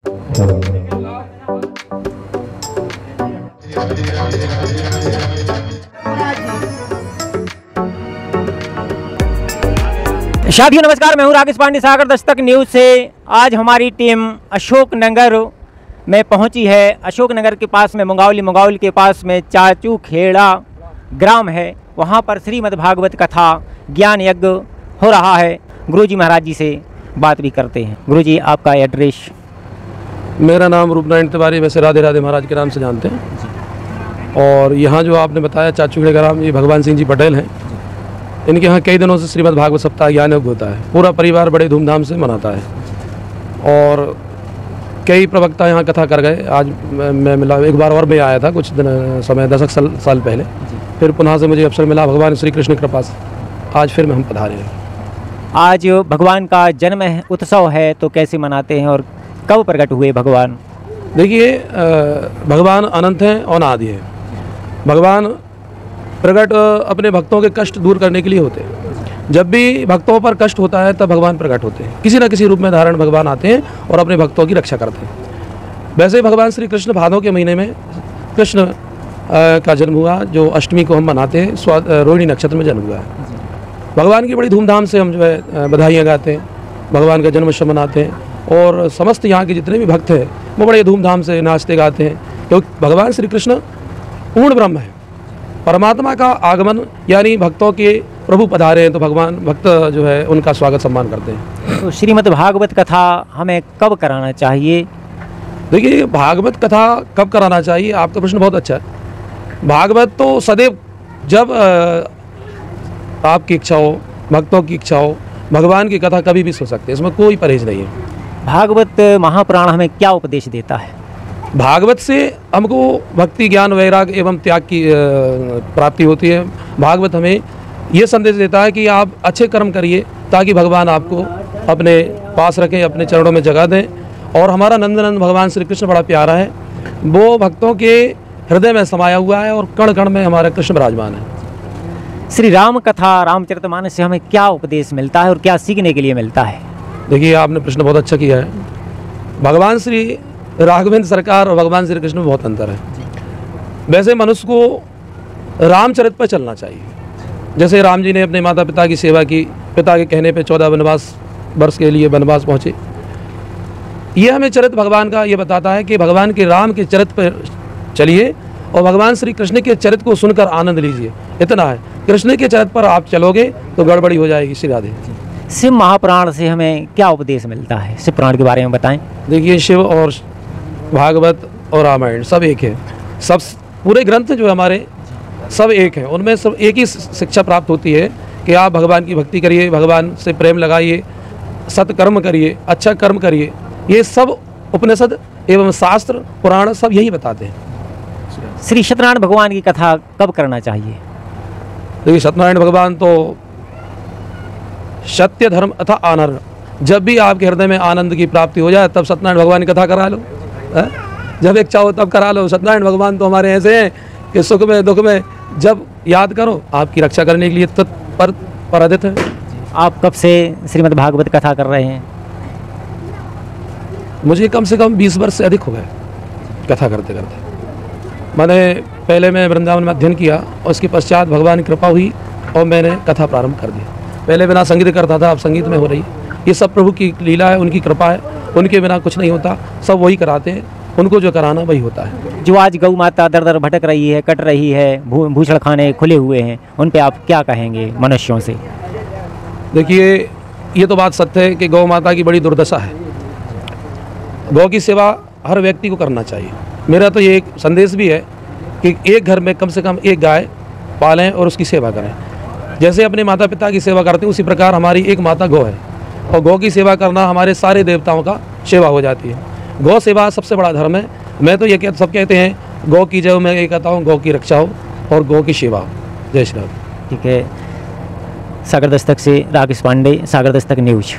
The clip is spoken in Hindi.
साथियों नमस्कार, मैं हूं राकेश पांडे सागर दस्तक न्यूज़ से। आज हमारी टीम अशोकनगर में पहुंची है। अशोकनगर के पास में मंगावली के पास में चाचू खेड़ा ग्राम है। वहां पर श्रीमद् भागवत कथा ज्ञान यज्ञ हो रहा है। गुरुजी महाराज जी से बात भी करते हैं। गुरुजी, आपका एड्रेस? मेरा नाम रूपनारायण तिवारी, वैसे राधे राधे महाराज के नाम से जानते हैं। और यहाँ जो आपने बताया चाचू खेड़ा ग्राम, ये भगवान सिंह जी पटेल हैं। इनके यहाँ कई दिनों से श्रीमद् भागवत सप्ताह ज्ञान यज्ञ होता है। पूरा परिवार बड़े धूमधाम से मनाता है और कई प्रवक्ता यहाँ कथा कर गए। आज मैं मिला, एक बार और मैं आया था कुछ दिन समय 10 साल पहले, फिर पुनः से मुझे अवसर मिला भगवान श्री कृष्ण कृपा से। आज फिर हम पधारे हैं। आज भगवान का जन्म उत्सव है, तो कैसे मनाते हैं और कब प्रकट हुए भगवान? देखिए, भगवान अनंत हैं और अनादि हैं। भगवान प्रकट अपने भक्तों के कष्ट दूर करने के लिए होते हैं। जब भी भक्तों पर कष्ट होता है तब भगवान प्रकट होते हैं। किसी न किसी रूप में धारण भगवान आते हैं और अपने भक्तों की रक्षा करते हैं। वैसे ही भगवान श्री कृष्ण भादों के महीने में कृष्ण का जन्म हुआ, जो अष्टमी को हम मनाते हैं। रोहिणी नक्षत्र में जन्म हुआ है। भगवान की बड़ी धूमधाम से हम जो है बधाइयाँ गाते हैं, भगवान का जन्मोत्सव मनाते हैं और समस्त यहाँ के जितने भी भक्त हैं वो बड़े धूमधाम से नाचते गाते हैं, क्योंकि भगवान श्री कृष्ण पूर्ण ब्रह्म है। परमात्मा का आगमन यानी भक्तों के प्रभु पधारे हैं, तो भगवान भक्त जो है उनका स्वागत सम्मान करते हैं। तो श्रीमद् भागवत कथा हमें कब कराना चाहिए? देखिए, भागवत कथा कब कराना चाहिए, आपका प्रश्न बहुत अच्छा है। भागवत तो सदैव, जब आपकी इच्छा हो, भक्तों की इच्छा हो, भगवान की कथा कभी भी सुन सकते हैं, इसमें कोई परहेज नहीं है। भागवत महापुराण हमें क्या उपदेश देता है? भागवत से हमको भक्ति, ज्ञान, वैराग एवं त्याग की प्राप्ति होती है। भागवत हमें ये संदेश देता है कि आप अच्छे कर्म करिए ताकि भगवान आपको अपने पास रखें, अपने चरणों में जगह दें। और हमारा नंदनंद भगवान श्री कृष्ण बड़ा प्यारा है, वो भक्तों के हृदय में समाया हुआ है और कण कण में हमारा कृष्ण विराजमान है। श्री राम कथा रामचरितमानस से हमें क्या उपदेश मिलता है और क्या सीखने के लिए मिलता है? देखिए, आपने प्रश्न बहुत अच्छा किया है। भगवान श्री राघवेंद्र सरकार और भगवान श्री कृष्ण में बहुत अंतर है। वैसे मनुष्य को रामचरित पर चलना चाहिए। जैसे राम जी ने अपने माता पिता की सेवा की, पिता के कहने पे 14 वर्ष के लिए वनवास पहुँचे। ये हमें चरित्र भगवान का ये बताता है कि भगवान के राम के चरित्र पर चलिए और भगवान श्री कृष्ण के चरित्र को सुनकर आनंद लीजिए। इतना है, कृष्ण के चरित्र पर आप चलोगे तो गड़बड़ी हो जाएगी। श्री राधे। शिव महापुराण से हमें क्या उपदेश मिलता है? शिव पुराण के बारे में बताएं। देखिए, शिव और भागवत और रामायण सब एक है। सब पूरे ग्रंथ जो हमारे सब एक हैं। उनमें सब एक ही शिक्षा प्राप्त होती है कि आप भगवान की भक्ति करिए, भगवान से प्रेम लगाइए, सत्कर्म करिए, अच्छा कर्म करिए। ये सब उपनिषद एवं शास्त्र पुराण सब यही बताते हैं। श्री सत्यनारायण भगवान की कथा कब करना चाहिए? देखिए, सत्यनारायण भगवान तो सत्य, धर्म तथा आनंद, जब भी आपके हृदय में आनंद की प्राप्ति हो जाए तब सत्यनारायण भगवान की कथा करा लो। जब इच्छा हो तब करा लो। सत्यनारायण भगवान तो हमारे ऐसे हैं कि सुख में दुख में जब याद करो आपकी रक्षा करने के लिए तत्परदित है। आप कब से श्रीमद् भागवत कथा कर रहे हैं? मुझे कम से कम 20 वर्ष से अधिक हो गए कथा करते करते। पहले मैं वृंदावन में अध्ययन किया और उसके पश्चात भगवान की कृपा हुई और मैंने कथा प्रारंभ कर दी। पहले बिना संगीत करता था, अब संगीत में हो रही है। ये सब प्रभु की लीला है, उनकी कृपा है। उनके बिना कुछ नहीं होता, सब वही कराते हैं। उनको जो कराना वही होता है। जो आज गौ माता दर दर भटक रही है, कट रही है, भूषण खाने खुले हुए हैं, उन पे आप क्या कहेंगे मनुष्यों से? देखिए, ये तो बात सत्य है कि गौ माता की बड़ी दुर्दशा है। गौ की सेवा हर व्यक्ति को करना चाहिए। मेरा तो ये एक संदेश भी है कि एक घर में कम से कम एक गाय पालें और उसकी सेवा करें। जैसे अपने माता पिता की सेवा करते हैं उसी प्रकार हमारी एक माता गौ है और गौ की सेवा करना हमारे सारे देवताओं का सेवा हो जाती है। गौ सेवा सबसे बड़ा धर्म है। मैं तो ये सब कहते हैं गौ की जय, मैं ये कहता हूँ गौ की रक्षा हो और गौ की सेवा हो। जय श्री राम। ठीक है। सागर दस्तक से राकेश पांडे, सागर दस्तक न्यूज़।